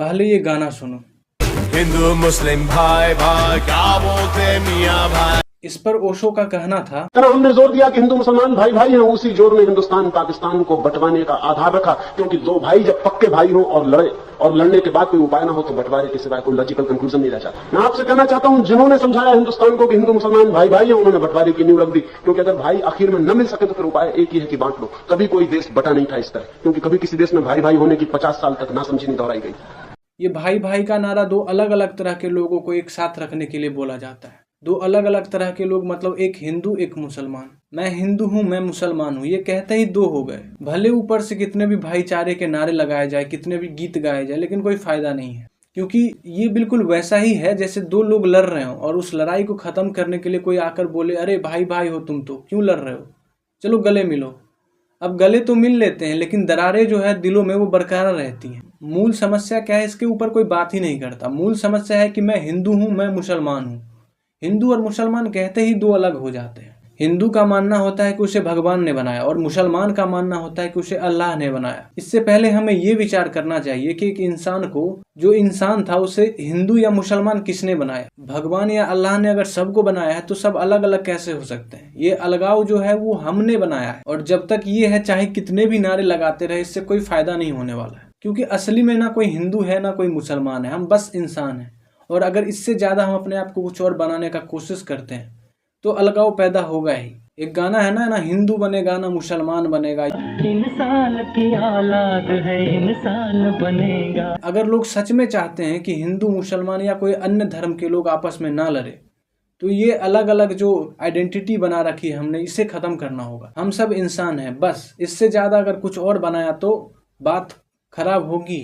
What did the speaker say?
पहले ये गाना सुनो। हिंदू मुस्लिम भाई भाई क्या बोलते मियां भाई। इस पर ओशो का कहना था, हमने जोर दिया कि हिंदू मुसलमान भाई भाई हैं, उसी जोर में हिंदुस्तान पाकिस्तान को बंटवाने का आधार रखा, क्योंकि दो भाई जब पक्के भाई हो और लड़े और लड़ने के बाद कोई उपाय ना हो तो बंटवारे के सिवाय कोई लॉजिकल कंक्लूजन नहीं रह जाता। मैं आपसे कहना चाहता हूं, जिन्होंने समझाया हिंदुस्तान को कि हिंदू मुसलमान भाई भाई हैं, उन्होंने बंटवारे की नींव रख दी, क्योंकि अगर भाई आखिर में न मिल सके तो फिर उपाय एक ही है कि बांट लो। कभी कोई देश बटा नहीं था इस तरह, क्योंकि कभी किसी देश में भाई भाई होने की 50 साल तक नासमझी नहीं दोहराई गई। ये भाई भाई का नारा दो अलग अलग तरह के लोगों को एक साथ रखने के लिए बोला जाता है। दो अलग अलग तरह के लोग मतलब एक हिंदू एक मुसलमान। मैं हिंदू हूँ, मैं मुसलमान हूँ, ये कहते ही दो हो गए। भले ऊपर से कितने भी भाईचारे के नारे लगाए जाए, कितने भी गीत गाए जाए, लेकिन कोई फायदा नहीं है, क्योंकि ये बिल्कुल वैसा ही है जैसे दो लोग लड़ रहे हो और उस लड़ाई को खत्म करने के लिए कोई आकर बोले, अरे भाई भाई हो तुम तो क्यों लड़ रहे हो, चलो गले मिलो। अब गले तो मिल लेते हैं, लेकिन दरारें जो है दिलों में वो बरकरार रहती हैं। मूल समस्या क्या है, इसके ऊपर कोई बात ही नहीं करता। मूल समस्या है कि मैं हिंदू हूँ, मैं मुसलमान हूँ। हिंदू और मुसलमान कहते ही दो अलग हो जाते हैं। हिंदू का मानना होता है कि उसे भगवान ने बनाया और मुसलमान का मानना होता है कि उसे अल्लाह ने बनाया। इससे पहले हमें ये विचार करना चाहिए कि एक इंसान को, जो इंसान था, उसे हिंदू या मुसलमान किसने बनाया। भगवान या अल्लाह ने अगर सबको बनाया है तो सब अलग अलग कैसे हो सकते हैं। ये अलगाव जो है वो हमने बनाया है, और जब तक ये है चाहे कितने भी नारे लगाते रहे, इससे कोई फायदा नहीं होने वाला है, क्योंकि असली में ना कोई हिंदू है ना कोई मुसलमान है, हम बस इंसान हैं। और अगर इससे ज्यादा हम अपने आप को कुछ और बनाने का कोशिश करते हैं तो अलगाव पैदा होगा ही। एक गाना है ना, हिंदू बनेगा ना मुसलमान बनेगा, इंसान की औलाद है इंसान बनेगा। अगर लोग सच में चाहते हैं कि हिंदू मुसलमान या कोई अन्य धर्म के लोग आपस में ना लड़े, तो ये अलग अलग जो आइडेंटिटी बना रखी है हमने, इसे खत्म करना होगा। हम सब इंसान हैं, बस। इससे ज्यादा अगर कुछ और बनाया तो बात खराब होगी।